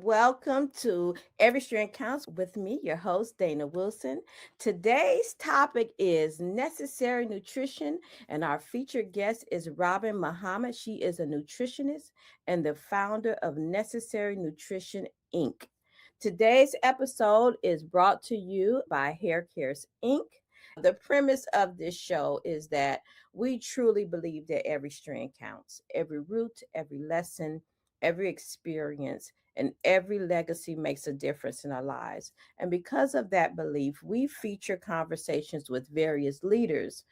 Welcome to Every Strand Counts with me, your host, Dana Wilson. Today's topic is necessary nutrition, and our featured guest is Robin Muhammad. She is a nutritionist and the founder of Necessary Nutrition Inc. Today's episode is brought to you by Hair Cares Inc. The premise of this show is that we truly believe that every strand counts, every root, every lesson, every experience, and every legacy makes a difference in our lives. And because of that belief, we feature conversations with various leaders,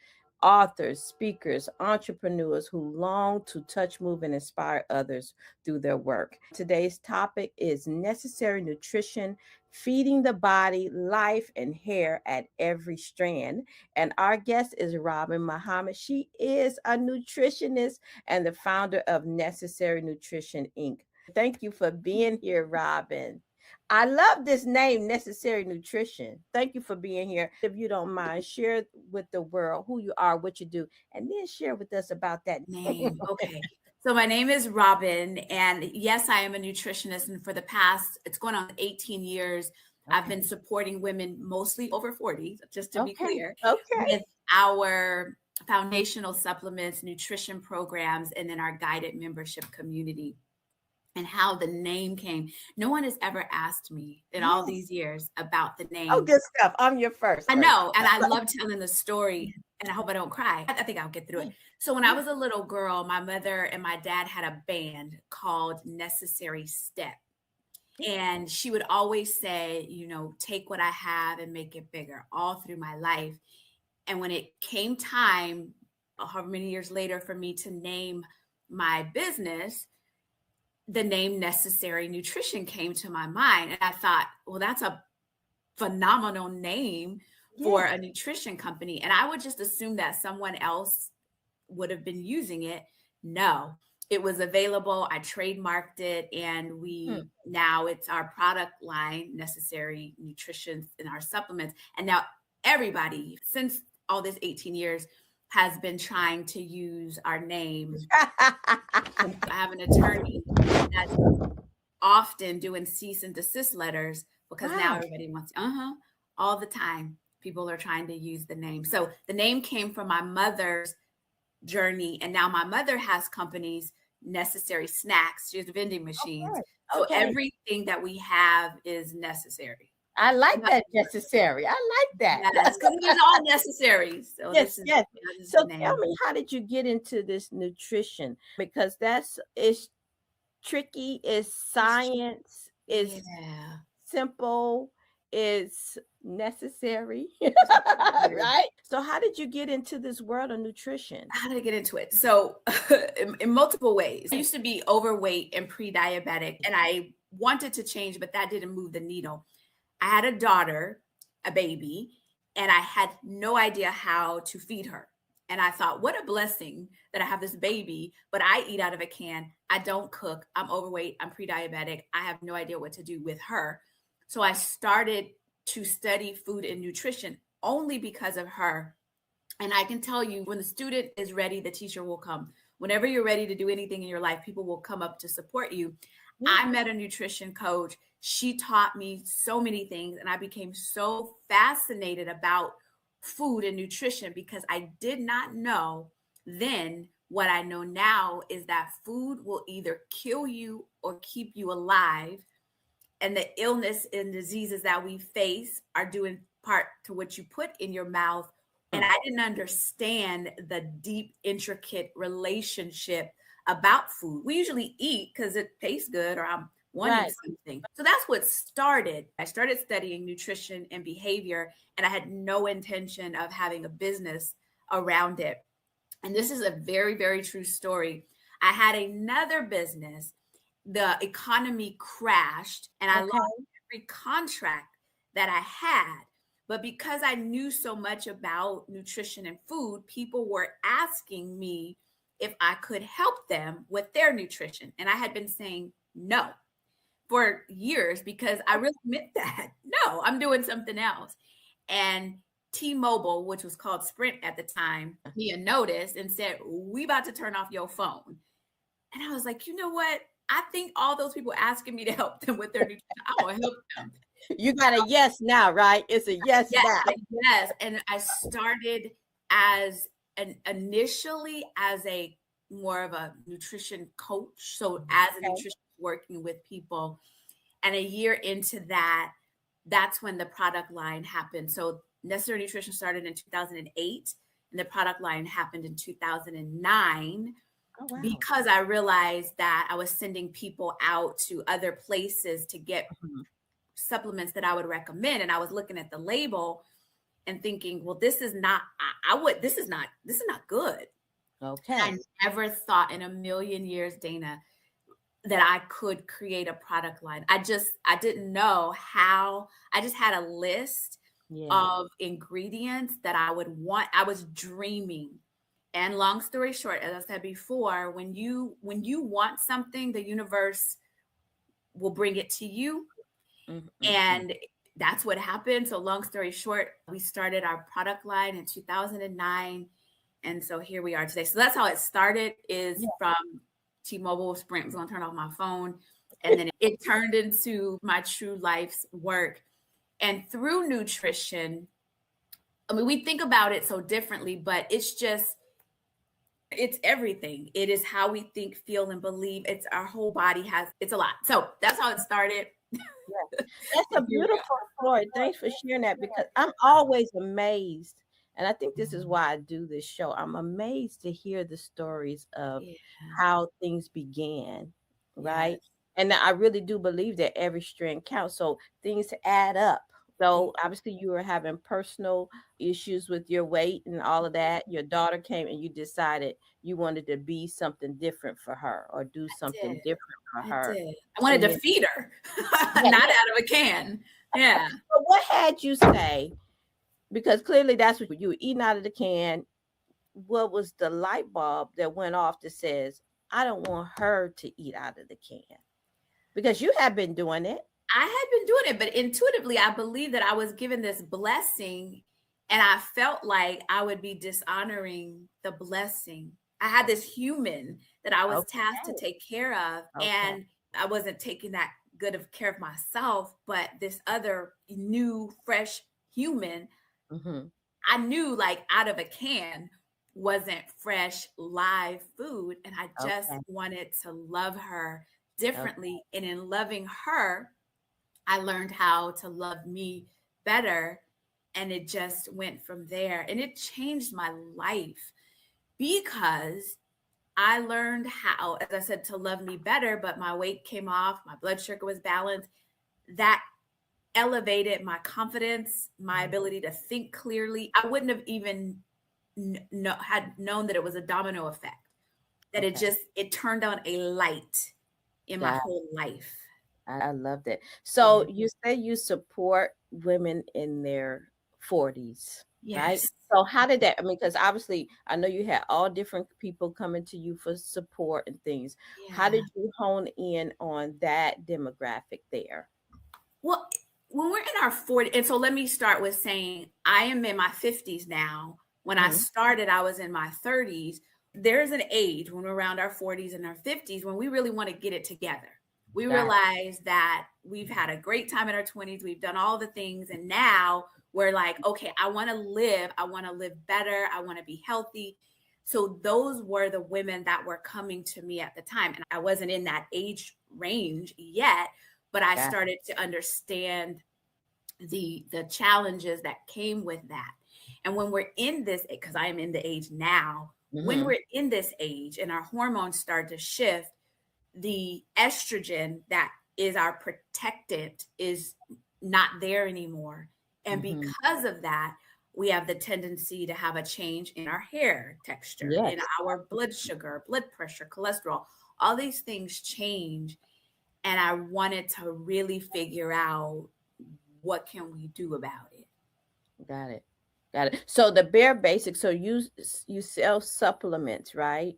authors, speakers, entrepreneurs who long to touch, move, and inspire others through their work. Today's topic is necessary nutrition, feeding the body, life, and hair at every strand. And our guest is Robin Muhammad. She is a nutritionist and the founder of Necessary Nutrition Inc. Thank you for being here, Robin. I love this name, Necessary Nutrition. Thank you for being here. If you don't mind, share with the world who you are, what you do, and then share with us about that name. Name. Okay. So my name is Robin, and yes, I am a nutritionist. And for the past, it's going on 18 years, I've been supporting women, mostly over 40, just to be Okay. clear, Okay. with our foundational supplements, nutrition programs, and then our guided membership community. And how the name came. No one has ever asked me in all Yes. these years about the Oh, name. good stuff. I'm your first. I know, and I love telling the story, and I hope I don't cry. I think I'll get through it. So when I Yeah. was a little girl, my mother and my dad had a band called Necessary Step. And she would always say, take what I have and make it bigger all through my life. And when it came time, however many years later, for me to name my business, the name Necessary Nutrition came to my mind. And I thought, well, that's a phenomenal name for Yeah. a nutrition company. And I would just assume that someone else would have been using it. No, it was available. I trademarked it, and Hmm. now it's our product line, Necessary Nutrition, in our supplements. And now everybody, since all this 18 years, has been trying to use our name. I have an attorney that's often doing cease and desist letters because now Wow. everybody wants, all the time. People are trying to use the name. So the name came from my mother's journey. And now my mother has companies, Necessary Snacks. She has vending machines. Okay. So Okay. everything that we have is necessary. I like Not- that necessary. I like that. Yes, because it is all necessary. So Yes, this is yes. that is the So tell name. me, how did you get into this nutrition? Because that's it's tricky, it's It's science, it's yeah. simple, it's necessary, Necessary. right? So how did you get into this world of nutrition? How did I get into it? So, in multiple ways. I used to be overweight and pre-diabetic, and I wanted to change, but that didn't move the needle. I had a daughter, a baby, and I had no idea how to feed her. And I thought, what a blessing that I have this baby, but I eat out of a can. I don't cook. I'm overweight. I'm pre-diabetic. I have no idea what to do with her. So I started to study food and nutrition only because of her. And I can tell you, when the student is ready, the teacher will come. Whenever you're ready to do anything in your life, people will come up to support you. Yeah. I met a nutrition coach. She taught me so many things, and I became so fascinated about food and nutrition because I did not know then. What I know now is that food will either kill you or keep you alive. And the illness and diseases that we face are due in part to what you put in your mouth. And I didn't understand the deep, intricate relationship about food. We usually eat because it tastes good or I'm wanting Right. something. So that's what started. I started studying nutrition and behavior, and I had no intention of having a business around it. And this is a very, very true story. I had another business. The economy crashed, and I lost Okay. every contract that I had. But because I knew so much about nutrition and food, people were asking me if I could help them with their nutrition. And I had been saying no for years because I really meant that. No, I'm doing something else. And T-Mobile, which was called Sprint at the time, he had noticed and said, "We about to turn off your phone." And I was like, you know what? I think all those people asking me to help them with their nutrition, I will help them. You got a yes now, right? It's a yes Yes, now. yes. And I started as initially as a more of a nutrition coach. So as a Okay. nutritionist working with people, and a year into that, that's when the product line happened. So Necessary Nutrition started in 2008, and the product line happened in 2009 Oh, wow. because I realized that I was sending people out to other places to get Mhm. supplements that I would recommend. And I was looking at the label and thinking, well, this is not, this is not good. Okay. And I never thought in a million years, Dana, that I could create a product line. I didn't know how. I just had a list Yeah. of ingredients that I would want. I was dreaming. And long story short, as I said before, when you want something, the universe will bring it to you. Mm-mm-mm. And that's what happened. So long story short, we started our product line in 2009. And so here we are today. So that's how it started, is Yeah. from T-Mobile. Sprint was going to turn off my phone. And then it turned into my true life's work. And through nutrition, I mean, we think about it so differently, but it's everything. It is how we think, feel, and believe. It's our whole body it's a lot. So that's how it started. Yeah. That's a And here we beautiful story. Thanks for sharing that because I'm always amazed. And I think this is why I do this show. I'm amazed to hear the stories of are. how things began, Yeah. right? And I really do believe that every strand counts. So things add up. Yes. So obviously you were having personal issues with your weight and all of that. Your daughter came and you decided you wanted to be something different for her or do something Did. different for I her. did. I wanted And to then feed her, yeah, not yeah. out of a can. Yeah. But what had you say, because clearly that's what you were eating out of the can, what was the light bulb that went off that says, I don't want her to eat out of the can? Because you have been doing it. I had been doing it, but intuitively, I believed that I was given this blessing, and I felt like I would be dishonoring the blessing. I had this human that I was tasked to Okay. take care of, Okay. and I wasn't taking that good of care of myself, but this other new, fresh human, Hmm. I knew like out of a can wasn't fresh live food, and I just Okay. wanted to love her Okay. differently. And in loving her, I learned how to love me better, and it just went from there. And it changed my life because I learned how, as I said, to love me better, but my weight came off, my blood sugar was balanced. That elevated my confidence, my ability to think clearly. I wouldn't have even had known that it was a domino effect. That Okay. it turned on a light in my Got whole life. I love it. Yeah. So you say you support women in their 40s, right? Yes. So how did that, I mean, because obviously I know you had all different people coming to you for support and things. How Yeah. did you hone in on that demographic there? Well, when we're in our 40s, and so let me start with saying I am in my 50s now. When I Hmm. started, I was in my 30s. There's an age when we're around our 40s and our 50s when we really want to get it together. We Got realize that we've had a great time in our 20s, we've done all the things, and now we're like, okay, I want to live better, I want to be healthy. So those were the women that were coming to me at the time. And I wasn't in that age range yet, but I got started to understand the challenges that came with that. And when we're in this, because I am in the age now, when hmm we're in this age and our hormones start to shift, the estrogen that is our protectant is not there anymore. And hmm because of that, we have the tendency to have a change in our hair texture, in Yes. our blood sugar, blood pressure, cholesterol. All these things change, and I wanted to really figure out what can we do about it. Got it. Got it. So the bare basics, so you sell supplements, right?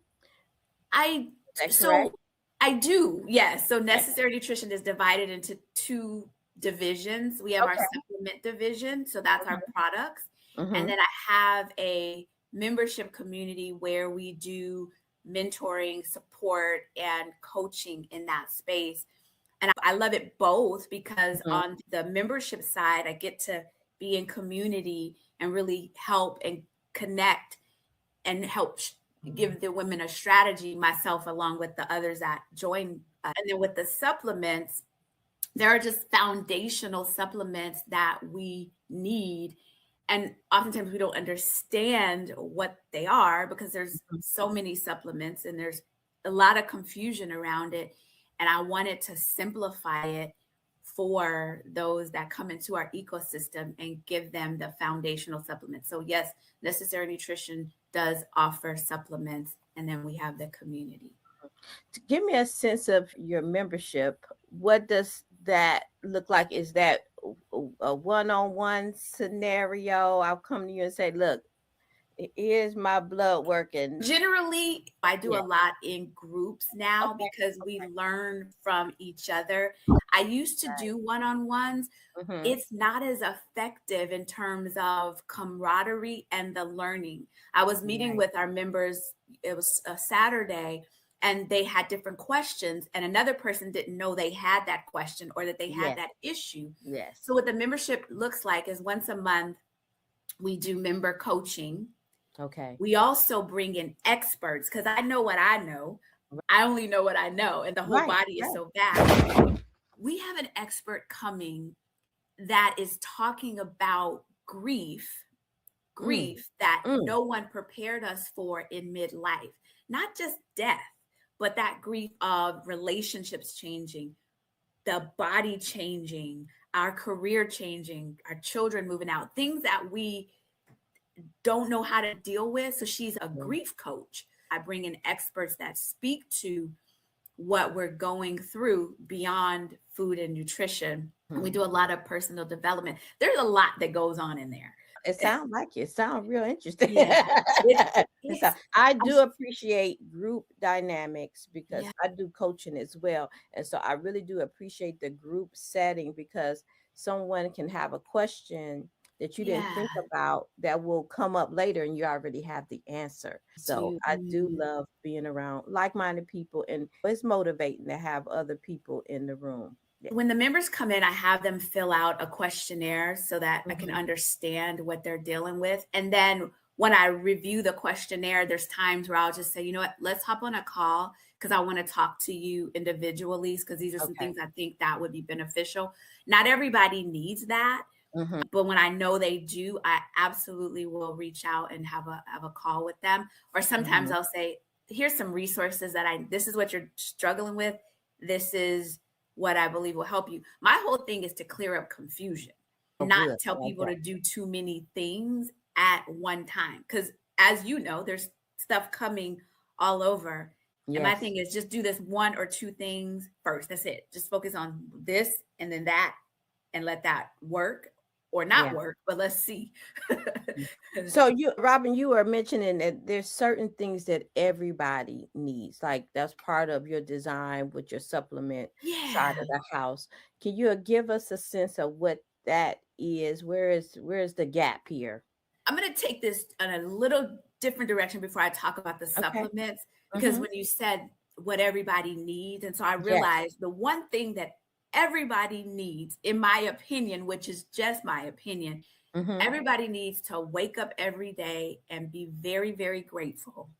I Is that correct? so I do, yes. So Okay. Necessary Nutrition is divided into two divisions. We have our Okay. supplement division, so that's our products, and Hmm. then I have a membership community where we do mentoring, support, and coaching in that space. And I love it both because Mhm. on the membership side, I get to be in community and really help and connect and help give the women a strategy, myself along with the others that join. And then with the supplements, there are just foundational supplements that we need. And oftentimes we don't understand what they are because there's so many supplements and there's a lot of confusion around it. And I wanted to simplify it for those that come into our ecosystem and give them the foundational supplements. So, yes, Necessary Nutrition does offer supplements, and then we have the community. To give me a sense of your membership. What does that look like? Is that a one-on-one scenario? I'll come to you and say, "Look, here's my blood work," and Generally, I do yeah, a lot in groups now okay, because we okay, learn from each other. I used to do one-on-ones. mm-hmm. It's not as effective in terms of camaraderie and the learning. I was meeting Right. with our members, it was a Saturday, and they had different questions, and another person didn't know they had that question or that they had Yes, that issue. yes, So, what the membership looks like is once a month, we do member coaching. okay, We also bring in experts because I know what I know. I only know what I know, and the whole right, body is right. so vast. We have an expert coming that is talking about Mm, grief that mm, no one prepared us for in midlife, not just death, but that grief of relationships changing, the body changing, our career changing, our children moving out, things that we don't know how to deal with. So she's a yeah. grief coach. I bring in experts that speak to what we're going through beyond food and nutrition. And we Mhm. do a lot of personal development. There's a lot that goes on in there. It sounds like it. Sounds real interesting. Yeah. It's I I, do appreciate group dynamics because yeah, I do coaching as well. And so I really do appreciate the group setting because someone can have a question that you didn't yeah. think about that will come up later and you already have the answer. So To I do love being around like-minded people and it's motivating to have other people in the room. Yeah. when the members come in, I have them fill out a questionnaire so that I can Mhm. understand what they're dealing with. And then when I review the questionnaire, there's times where I'll just say, you know what, let's hop on a call because I want to talk to you individually because these are some Okay. things I think that would be beneficial. Not everybody needs that, Mhm. but when I know they do, I absolutely will reach out and have a call with them. Or sometimes Mhm. I'll say, here's some resources that this is what you're struggling with. This is what I believe will help you. My whole thing is to clear up confusion, Oh, not good. I tell like people that. to do too many things at one time. Because as you know, there's stuff coming all over. And my Yes. thing is just do this one or two things first. That's it. Just focus on this and then that and let that work or not Yeah. work, but let's see. So you, Robin, you were mentioning that there's certain things that everybody needs. Like that's part of your design with your supplement side Yeah. of the house. Can you give us a sense of what that is? Where is the gap here? I'm going to take this in a little different direction before I talk about the Okay. supplements, because Mm-hmm. when you said what everybody needs, and so I Yes. realized the one thing that everybody needs, in my opinion, which is just my opinion, Mm-hmm. everybody needs to wake up every day and be very, very grateful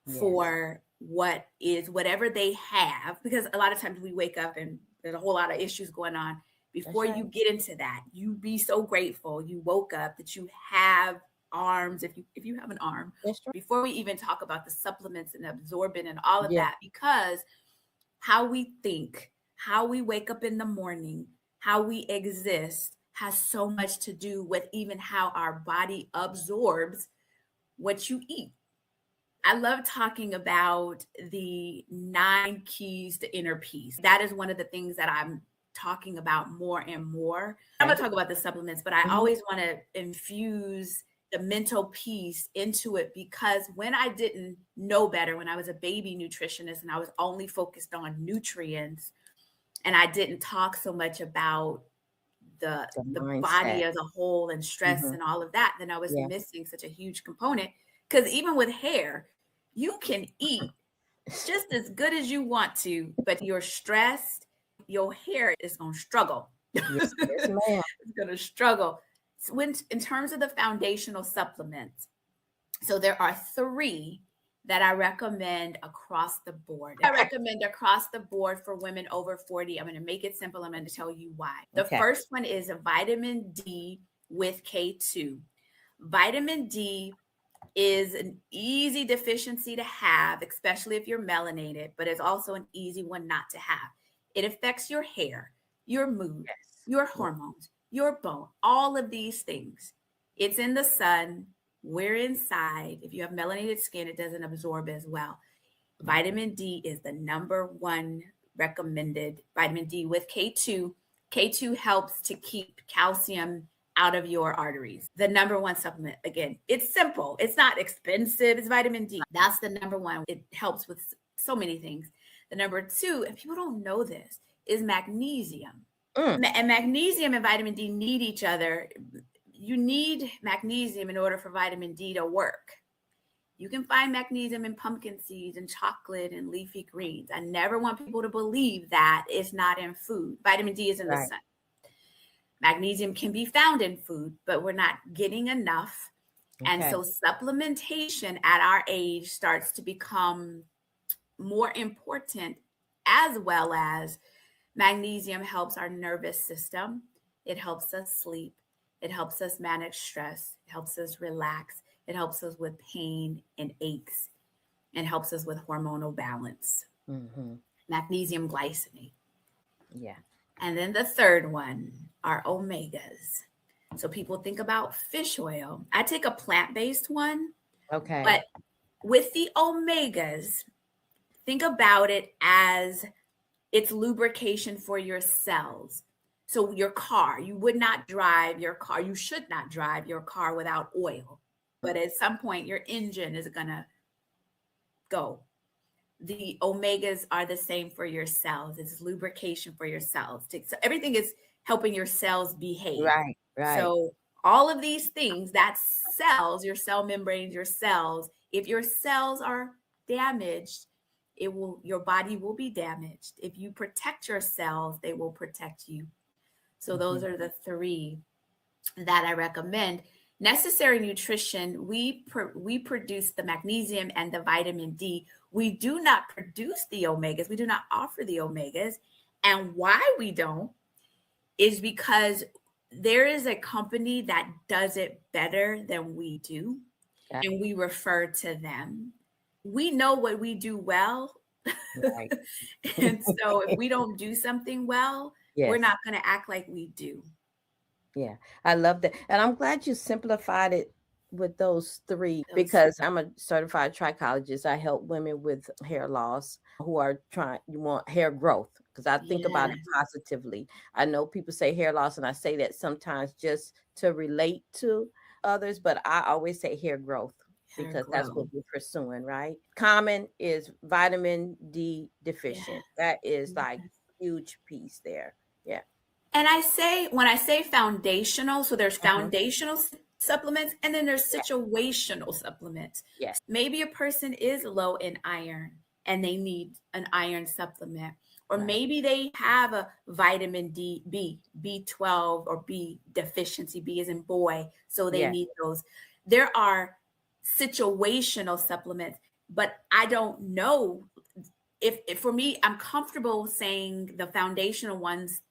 Yes. for what is whatever they have, because a lot of times we wake up and there's a whole lot of issues going on. That's Before right. you get into that, you be so grateful you woke up, that you have arms, if you have an arm, That's right. before we even talk about the supplements and absorbent and all of Yeah. that, because how we think, how we wake up in the morning, how we exist has so much to do with even how our body absorbs what you eat. I love talking about the 9 keys to inner peace. That is one of the things that I'm talking about more and more. I'm going Okay. to talk about the supplements, but I Mm-hmm. always want to infuse the mental piece into it, because when I didn't know better, when I was a baby nutritionist and I was only focused on nutrients and I didn't talk so much about the The the mindset. body as a whole and stress Mm-hmm. and all of that, then I was Yeah. missing such a huge component. Because even with hair, you can eat just as good as you want to, but you're stressed, your hair is going to struggle. Yes, yes, ma'am. It's going to struggle. So when, in terms of the foundational supplements, so there are 3 that I recommend across the board. I recommend across the board for women over 40. I'm going to make it simple. I'm going to tell you why. The Okay. first one is a vitamin D with K2. Vitamin D is an easy deficiency to have, especially if you're melanated, but it's also an easy one not to have. It affects your hair, your mood, Yes. your hormones, your bone, all of these things. It's in the sun. We're inside. If you have melanated skin, it doesn't absorb as well. Vitamin D is the number 1 recommended vitamin D with K2. K2 helps to keep calcium out of your arteries. The number 1 supplement. Again, it's simple. It's not expensive. It's vitamin D. That's the number 1. It helps with so many things. The number 2, and people don't know this, is magnesium. And magnesium and vitamin D need each other. You need magnesium in order for vitamin D to work. You can find magnesium in pumpkin seeds and chocolate and leafy greens. I never want people to believe that it's not in food. Vitamin D is in the sun. Magnesium can be found in food, but we're not getting enough. Okay. And so supplementation at our age starts to become more important, as well as magnesium helps our nervous system. It helps us sleep. It helps us manage stress. It helps us relax. It helps us with pain and aches, and helps us with hormonal balance. Magnesium glycinate. Yeah. And then the third one are omegas. So people think about fish oil. I take a plant-based one. Okay. But with the omegas, think about it as it's lubrication for your cells. So your car, you would not drive your car. You should not drive your car without oil. But at some point, your engine is going to go. The omegas are the same for your cells. It's lubrication for your cells. So everything is helping your cells behave. Right, right. So all of these things, that's cells, your cell membranes, your cells. If your cells are damaged, your body will be damaged. If you protect your cells, they will protect you. So those are the 3 that I recommend. Necessary nutrition, we produce the magnesium and the vitamin D. We do not produce the omegas. We do not offer the omegas. And why we don't is because there is a company that does it better than we do. Yeah. And we refer to them. We know what we do well. Right. And so if we don't do something well, we're not going to act like we do. Yeah, I love that. And I'm glad you simplified it with those 3, because I'm a certified trichologist. I help women with hair loss who are you want hair growth, because I think about it positively. I know people say hair loss, and I say that sometimes just to relate to others, but I always say hair growth, because that's what we're pursuing, right? Common is vitamin D deficient. That is like huge piece there. Yeah. And when I say foundational, so there's foundational supplements, and then there's situational supplements. Yes. Maybe a person is low in iron and they need an iron supplement. Or maybe they have a vitamin D, B12 or B deficiency. B as in boy. So they need those. There are situational supplements, but I don't know if for me, I'm comfortable saying the foundational ones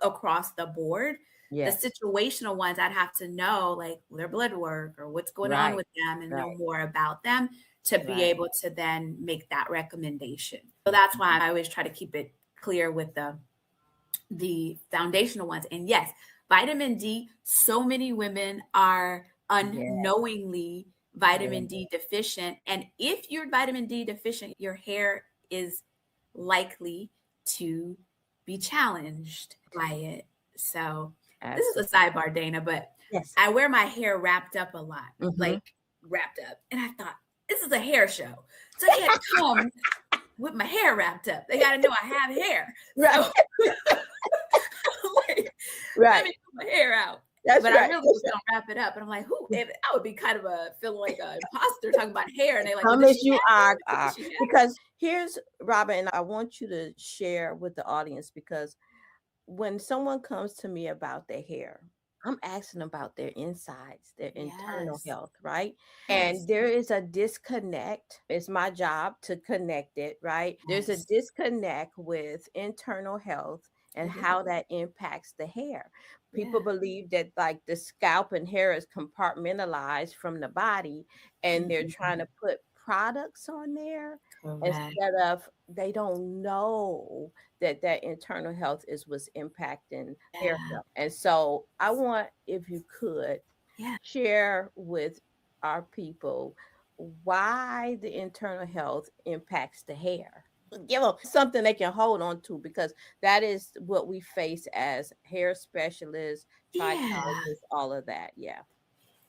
across the board. The situational ones, I'd have to know like their blood work or what's going on with them, and know more about them to be able to then make that recommendation. So that's why I always try to keep it clear with the foundational ones. And yes, vitamin D, so many women are unknowingly vitamin D deficient. And if you're vitamin D deficient, your hair is likely to be challenged by it. So this is a sidebar, Dana, but I wear my hair wrapped up a lot, like wrapped up. And I thought, this is a hair show. So I can't come with my hair wrapped up. They got to know I have hair. Right. So, let me put my hair out. That's But I right. really was gonna wrap it up. And I'm like, who? If I would be kind of feeling like an imposter talking about hair. And they're like, well, does Promise she you have are, hair? Does she have hair? because here's Robin, and I want you to share with the audience, because when someone comes to me about their hair, I'm asking about their insides, their internal Yes. health, right? Yes. And there is a disconnect. It's my job to connect it, right? There's a Yes. disconnect with internal health and It how is. that impacts the hair. People Yeah. believe that like the scalp and hair is compartmentalized from the body, and they're trying Mhm. to put products on there Correct. instead of, they don't know that that internal health is what's impacting hair Yeah. health. And so I want, if you could, Yeah. share with our people why the internal health impacts the hair. Give them something they can hold on to, because that is what we face as hair specialists, Yeah. trichologists, all of that. Yeah.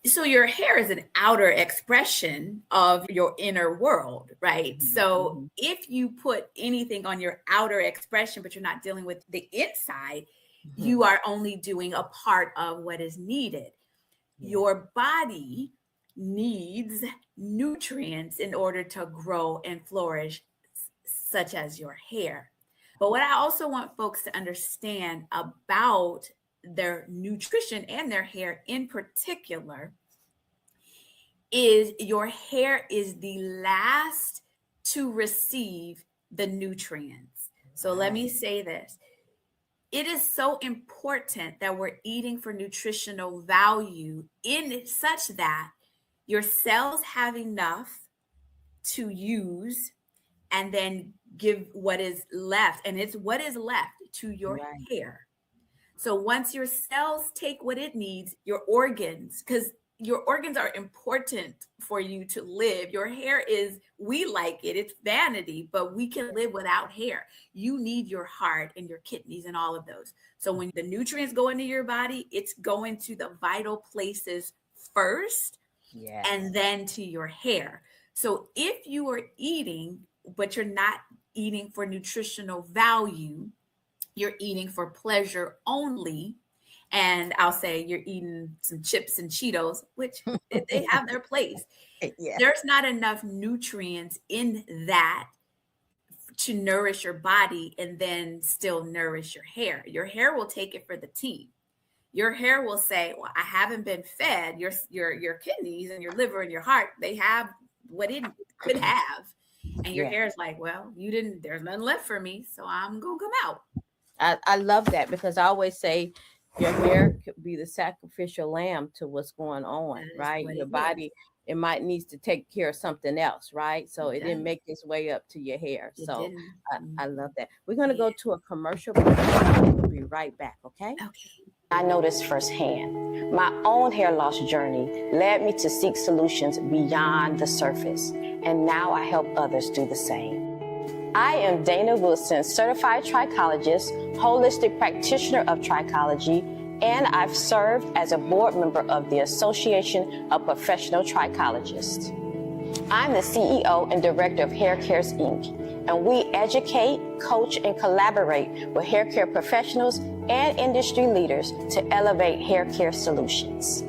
So your hair is an outer expression of your inner world, right? Mhm, So mhm, if you put anything on your outer expression, but you're not dealing with the inside, mhm. you are only doing a part of what is needed. Yeah. Your body needs nutrients in order to grow and flourish, such as your hair. But what I also want folks to understand about their nutrition and their hair in particular is your hair is the last to receive the nutrients. So let Right. me say this. It is so important that we're eating for nutritional value in such that your cells have enough to use and then give what is left. And it's what is left to your Right. hair. So once your cells take what it needs, your organs, because your organs are important for you to live. Your hair is, we like it, it's vanity, but we can live without hair. You need your heart and your kidneys and all of those. So when the nutrients go into your body, it's going to the vital places first Yes. and then to your hair. So if you are eating, but you're not eating for nutritional value, you're eating for pleasure only, and I'll say you're eating some chips and Cheetos, which they have their place. Yeah. There's not enough nutrients in that to nourish your body and then still nourish your hair. Your hair will take it for the team. Your hair will say, "Well, I haven't been fed." Your kidneys and your liver and your heart, they have what it could have. And your Yeah. hair is like, "Well, you didn't, there's nothing left for me, so I'm going to come out." I love that, because I always say your hair could be the sacrificial lamb to what's going on, That is right? what Your it is. body, it might needs to take care of something else, right? So It it didn't does. make its way up to your hair. It So didn't. I Mhm. love that. We're gonna Yeah. go to a commercial break. We'll be right back, okay? Okay. I noticed firsthand. My own hair loss journey led me to seek solutions beyond the surface, and now I help others do the same. I am Dana Wilson, certified trichologist, holistic practitioner of trichology, and I've served as a board member of the Association of Professional Trichologists. I'm the CEO and director of Hair Cares Inc., and we educate, coach, and collaborate with hair care professionals and industry leaders to elevate hair care solutions.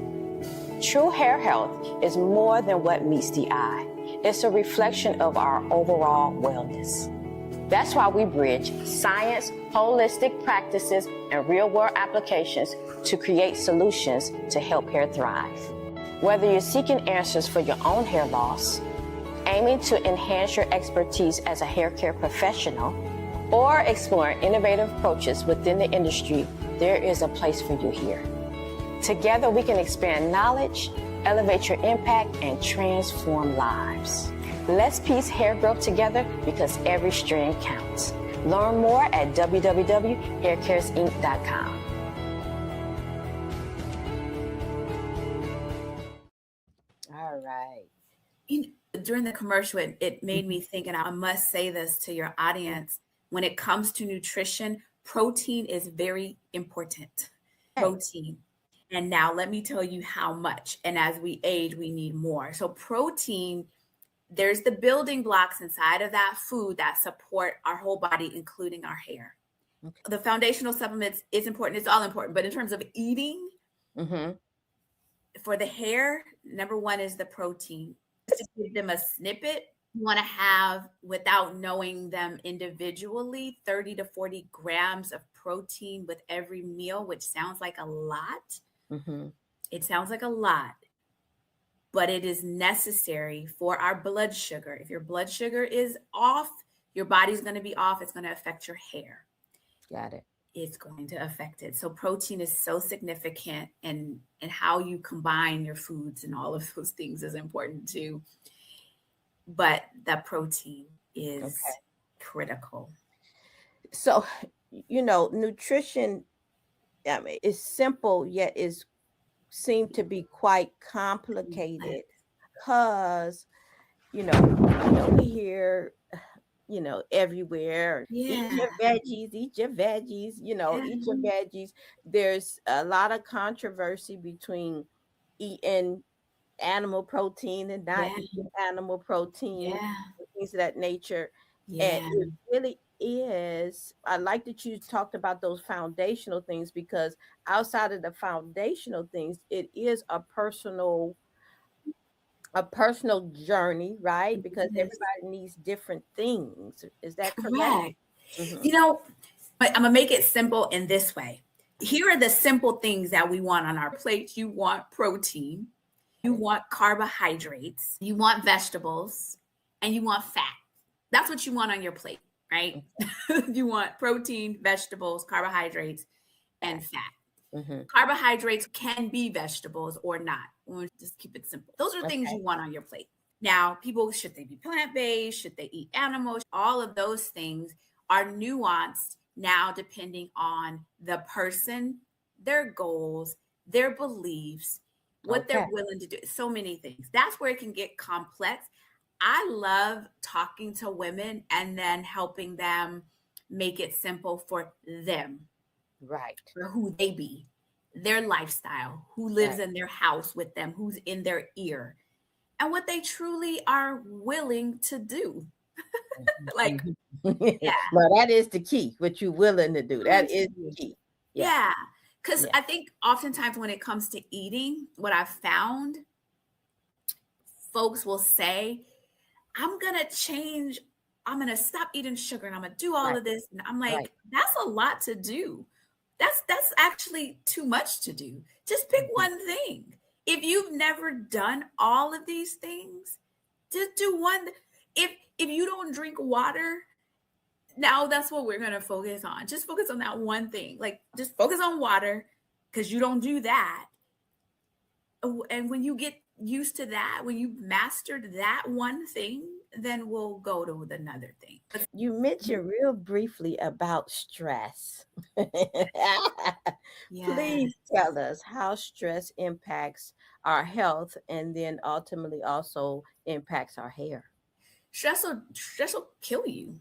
True hair health is more than what meets the eye. It's a reflection of our overall wellness. That's why we bridge science, holistic practices, and real-world applications to create solutions to help hair thrive. Whether you're seeking answers for your own hair loss, aiming to enhance your expertise as a hair care professional, or exploring innovative approaches within the industry, there is a place for you here. Together, we can expand knowledge, elevate your impact, and transform lives. Let's piece hair growth together, because every strand counts. Learn more at www.haircaresinc.com. All right. During the commercial, it made me think, and I must say this to your audience, when it comes to nutrition, protein is very important. Okay. Protein. And now let me tell you how much. And as we age, we need more. So protein, there's the building blocks inside of that food that support our whole body, including our hair. Okay. The foundational supplements is important. It's all important. But in terms of eating, Mm-hmm. For the hair, number one is the protein. Just to give them a snippet, you want to have, without knowing them individually, 30 to 40 grams of protein with every meal, which sounds like a lot. Mm-hmm. It sounds like a lot, but it is necessary for our blood sugar. If your blood sugar is off, your body's going to be off. It's going to affect your hair. Got it. It's going to affect it. So protein is so significant, and how you combine your foods and all of those things is important too. But the protein is Okay. critical. So, nutrition, I mean, is simple, yet is seem to be quite complicated because, we hear, everywhere, eat Yeah. your veggies, eat your veggies, Yeah. eat your veggies. There's a lot of controversy between eating animal protein and not Yeah. eating animal protein, Yeah. things of that nature. And Yeah. it really is, I like that you talked about those foundational things, because outside of the foundational things, it is a personal journey, right? Because Yes. everybody needs different things. Is that correct? Correct. Mm-hmm. You know, but I'm gonna make it simple in this way. Here are the simple things that we want on our plates. You want protein, you want carbohydrates, you want vegetables, and you want fat. That's what you want on your plate, right? You want protein, vegetables, carbohydrates, and fat. Mm-hmm. Carbohydrates can be vegetables or not. We'll just keep it simple. Those are things Okay. you want on your plate. Now, people, should they be plant-based? Should they eat animals? All of those things are nuanced now depending on the person, their goals, their beliefs, what Okay. they're willing to do. So many things. That's where it can get complex. I love talking to women and then helping them make it simple for them, Right. for who they be, their lifestyle, who lives Right. in their house with them, who's in their ear, and what they truly are willing to do. Like, Mhm. yeah, Well, that is the key. What you're willing to do. willing That to is the do. key. Yeah. Yeah. Because Yeah. I think oftentimes when it comes to eating, what I've found, folks will say, I'm going to change, I'm going to stop eating sugar and I'm going to do all Right. of this. And I'm Right. like, that's a lot to do. That's actually too much to do. Just pick Mhm. one thing. If you've never done all of these things, just do one. If you don't drink water, now that's what we're going to focus on. Just focus on that one thing. Like, just focus on water, because you don't do that. And when you get used to that, when you mastered that one thing, then we'll go to another thing. But You mentioned real briefly about stress. yeah, Please tell us how stress impacts our health and then ultimately also impacts our hair. stress will kill you.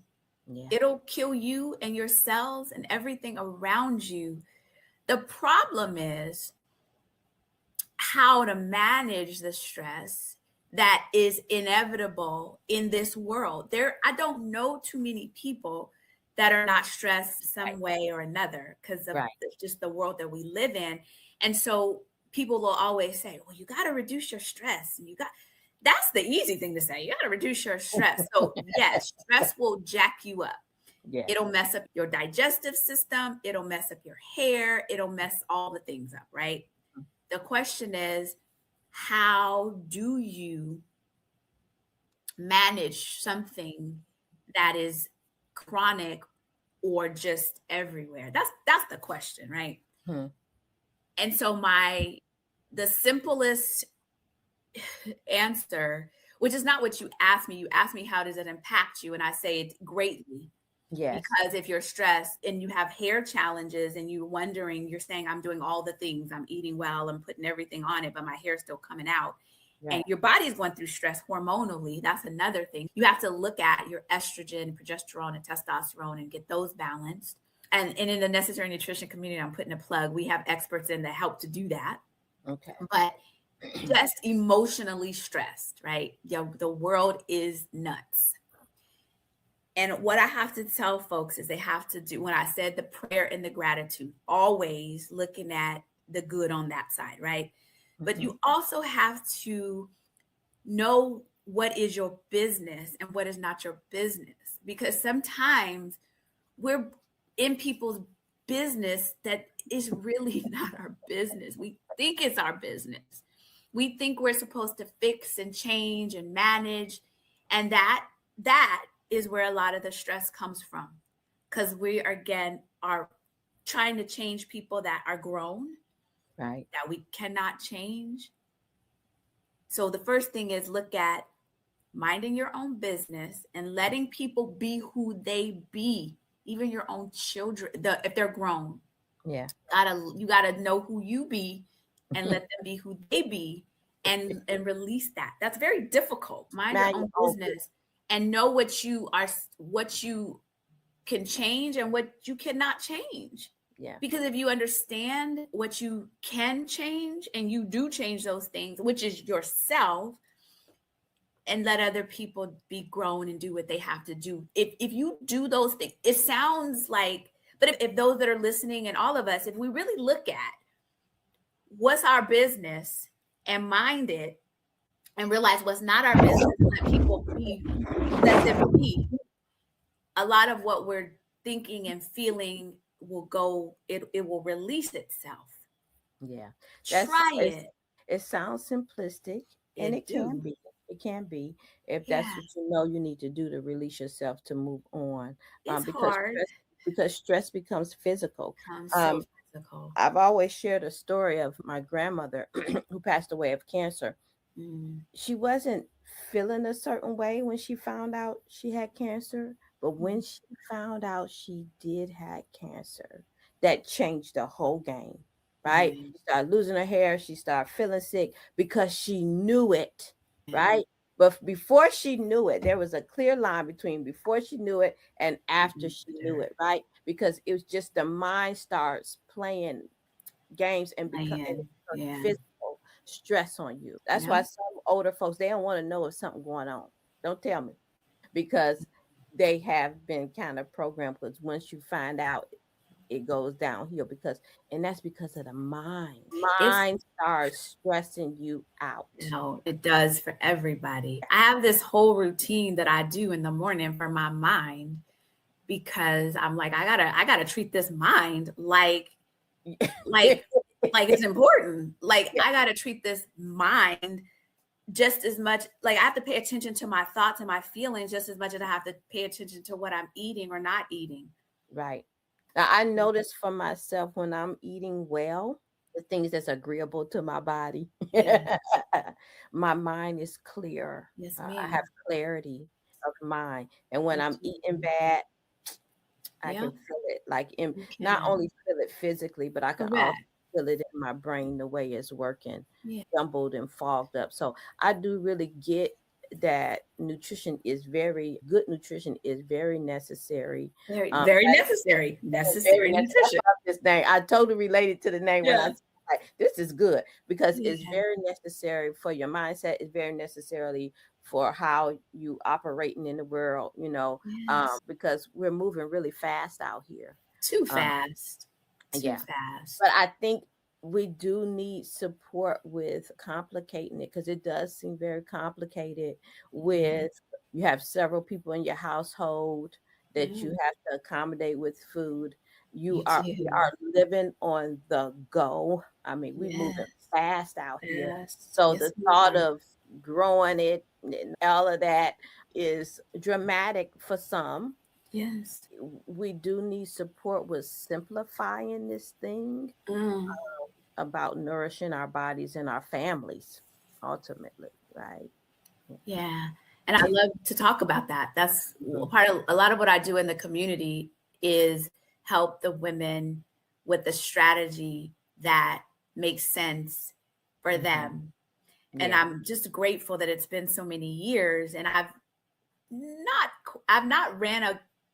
Yeah. It'll kill you and your cells and everything around you. The problem is how to manage the stress that is inevitable in this world. I don't know too many people that are not stressed Right. some way or another, because of Right. just the world that we live in. And so people will always say, well, you got to reduce your stress. And that's the easy thing to say. You got to reduce your stress. So yes, stress will jack you up. Yes. It'll mess up your digestive system. It'll mess up your hair. It'll mess all the things up, right? The question is, how do you manage something that is chronic or just everywhere? That's the question, right? Hmm. And so the simplest answer, which is not what you asked me. You asked me, how does it impact you? And I say it greatly. Yes. Because if you're stressed and you have hair challenges and you're wondering, you're saying, I'm doing all the things, I'm eating well, I'm putting everything on it, but my hair's still coming out. Right. And your body's going through stress hormonally. That's another thing. You have to look at your estrogen, progesterone, and testosterone and get those balanced. And in the necessary nutrition community, I'm putting a plug. We have experts in that help to do that. Okay. But just emotionally stressed, right? The world is nuts. And what I have to tell folks is they have to do, when I said the prayer and the gratitude, always looking at the good on that side, right? But Mhm. you also have to know what is your business and what is not your business, because sometimes we're in people's business that is really not our business. We think it's our business. We think we're supposed to fix and change and manage, and that is where a lot of the stress comes from, because we again are trying to change people that are grown, Right. that we cannot change. So the first thing is look at minding your own business and letting people be who they be, even your own children, if they're grown. Yeah. You gotta know who you be and let them be who they be, and release that. That's very difficult. Mind your Mind your own own business and know what you can change and what you cannot change. Yeah. Because if you understand what you can change and you do change those things, which is yourself, and let other people be grown and do what they have to do. If you do those things, it sounds like, but if those that are listening and all of us, if we really look at what's our business and mind it and realize what's not our business and let people be, let them be, a lot of what we're thinking and feeling will go, it will release itself. Yeah. That's Try it's, it. it sounds simplistic, and It do. It can be if that's Yeah. what you know you need to do to release yourself to move on. It's Because hard. stress becomes physical. Becomes so Um, physical. I've always shared a story of my grandmother who passed away of cancer. Mm. She wasn't feeling a certain way when she found out she had cancer, but when Mm. she found out she did have cancer, that changed the whole game, right? Yeah. She started losing her hair, she started feeling sick because she knew it, Yeah. right? But before she knew it, there was a clear line between before she knew it and after she knew it, right? Because it was just the mind starts playing games and it Playing. becomes Yeah. physical stress on you. That's Yeah. why some older folks, they don't want to know if something going on. Don't tell me, because they have been kind of programmed, because once you find out, it goes downhill, because and that's because of the mind. It's Mind starts stressing you out. no, it does for everybody. I have this whole routine that I do in the morning for my mind, because I'm like, I gotta treat this mind like like it's important. Like I gotta treat this mind just as much, like I have to pay attention to my thoughts and my feelings just as much as I have to pay attention to what I'm eating or not eating. Right. Now, I notice for myself when I'm eating well, the things that's agreeable to my body, Yeah. my mind is clear. Yes, I have ma'am. clarity of mind. And when Me I'm too. eating bad, I Yeah, can feel it, like in you not can. only feel it physically, but I can also Correct. feel it in my brain, the way it's working, Yeah. jumbled and fogged up. So I do really get that good nutrition is very necessary. Very, Um, very necessary. very Necessary necessary. That's nutrition. why this name. I totally related to the name when I Yeah. said, like, this is good, because it's Yeah. very necessary for your mindset. It's very necessarily for how you operating in the world, Yes. because we're moving really fast out here. Too Um, fast. Too yeah. But fast. I think we do need support with complicating it, because it does seem very complicated Yeah. with you have several people in your household that Yeah. you have to accommodate with food. You We do. are living on the go. I mean, we moving Yes. fast out here. Fast. So Yes, the we thought are. of growing it and all of that is dramatic for some. Yes. We do need support with simplifying this thing Mm. about nourishing our bodies and our families ultimately, right? Yeah. And I love to talk about that. That's Mhm. part of a lot of what I do in the community is help the women with the strategy that makes sense for Mhm. them. And Yeah. I'm just grateful that it's been so many years and not I've not ran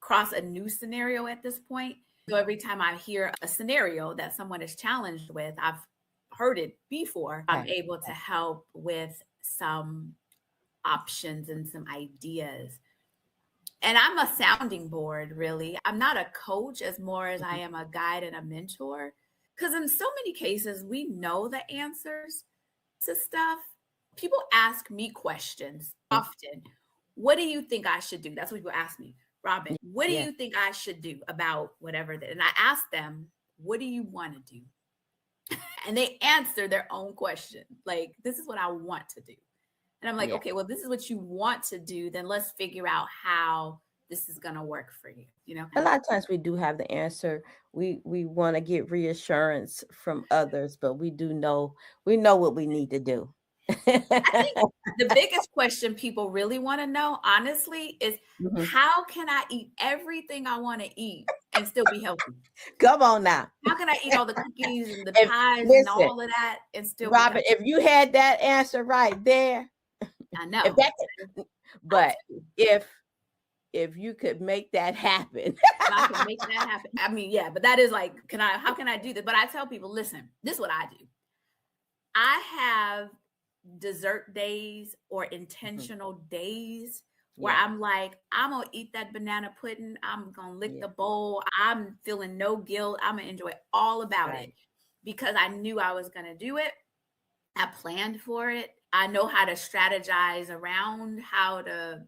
across a new scenario at this point. So every time I hear a scenario that someone is challenged with, I've heard it before. I'm Okay. able to help with some options and some ideas. And I'm a sounding board, really. I'm not a coach as more as I Mhm. am a guide and a mentor. Because in so many cases, we know the answers to stuff. People ask me questions often. What do you think I should do? That's what people ask me. Robin, what do Yeah. you think I should do about whatever? And I ask them, what do you want to do? And they answer their own question. Like, this is what I want to do. And I'm like, Yeah. okay, well, this is what you want to do. Then let's figure out how this is going to work for you. You know, A lot of times we do have the answer. We want to get reassurance from others, but we know what we need to do. I think the biggest question people really want to know, honestly, is Mhm. how can I eat everything I want to eat and still be healthy? Come on now. How can I eat all the cookies and the If pies and listen, all of that and still be Robin, healthy? if you had that answer right there, I if know. that but do. if you could make that happen. If I can make that happen. I mean, yeah, but that is like, how can I do this? But I tell people, listen, this is what I do. I have dessert days or intentional days where Yeah. I'm like, I'm gonna eat that banana pudding. I'm gonna lick Yeah. the bowl. I'm feeling no guilt. I'm gonna enjoy all about Right. it because I knew I was gonna do it. I planned for it. I know how to strategize around how to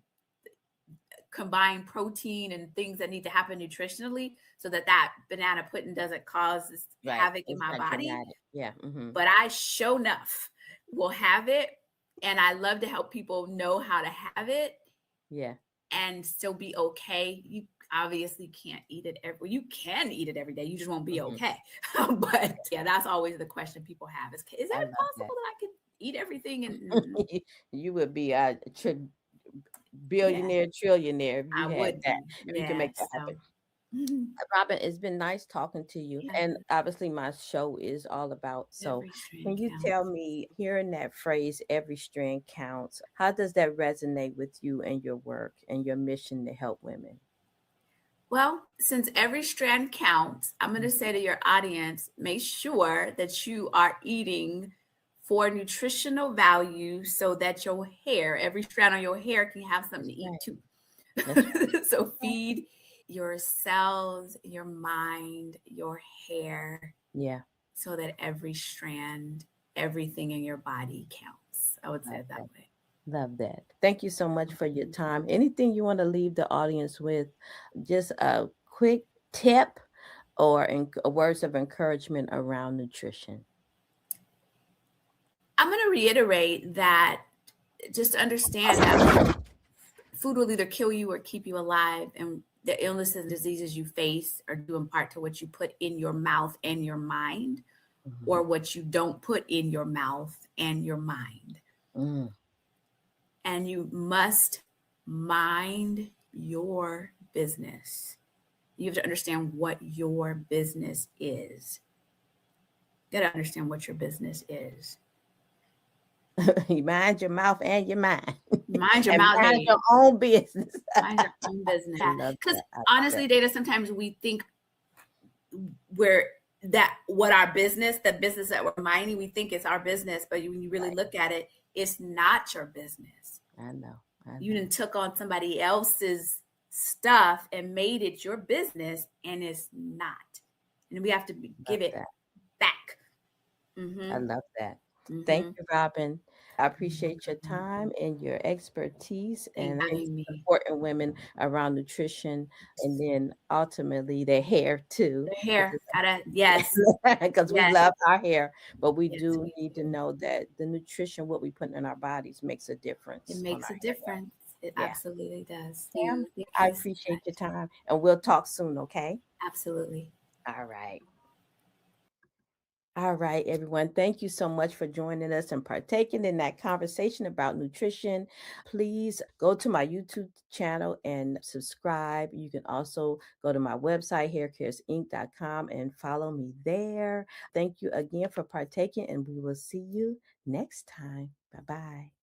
combine protein and things that need to happen nutritionally so that banana pudding doesn't cause this Right. havoc in It's my not body. dramatic. Yeah. Mm-hmm. But I show enough will have it. And I love to help people know how to have it Yeah. and still be okay. You obviously can't eat it you can eat it every day. You just won't be Mhm. okay. But yeah, that's always the question people have is it I love possible that I could eat everything? And You would be a yeah, billionaire, trillionaire if I you had would that. be. If you can Yeah. make that So happen. Robin, it's been nice talking to you. yeah, And obviously my show is all about. So every can strand you counts. tell me, hearing that phrase, every strand counts, how does that resonate with you and your work and your mission to help women? Well, since every strand counts, I'm going to say to your audience, make sure that you are eating for nutritional value so that your hair, every strand on your hair can have something That's to eat right. too. That's right. So feed your cells, your mind, your hair, Yeah. so that every strand, everything in your body counts. I would say Love it that that. way. Love that. Thank you so much for your time. Anything you want to leave the audience with? Just a quick tip or words of encouragement around nutrition. I'm going to reiterate that just understand that food will either kill you or keep you alive. And the illnesses and diseases you face are due in part to what you put in your mouth and your mind, Mhm. or what you don't put in your mouth and your mind. Mm. And you must mind your business. You have to understand what your business is. You got to understand what your business is. You mind your mouth and your mind. Mind your And mouth, mind hey, your own business. mind your own business. I love Because that. I love honestly, that. Data, sometimes we think we're what our business, the business that we're minding, we think it's our business, but when you really Right. look at it, it's not your business. I know. I You know. done took on somebody else's stuff and made it your business, and it's not. And we have to Love give it that. back. I Mm-hmm. love that. Thank Mm-hmm. you, Robin. I appreciate your time and your expertise, Thank and thanks you, for me. supporting women around nutrition, and then ultimately their hair too, The hair, gotta, yes, because we yes, love our hair, but we yes, do we need to do. know that the nutrition, what we put in our bodies, makes a It difference on makes our a hair health. difference. It Yeah. absolutely does. Sam, Thank I you so appreciate your much. time, and we'll talk soon, okay? Absolutely. All right. All right, everyone. Thank you so much for joining us and partaking in that conversation about nutrition. Please go to my YouTube channel and subscribe. You can also go to my website, haircareinc.com, and follow me there. Thank you again for partaking, and we will see you next time. Bye bye.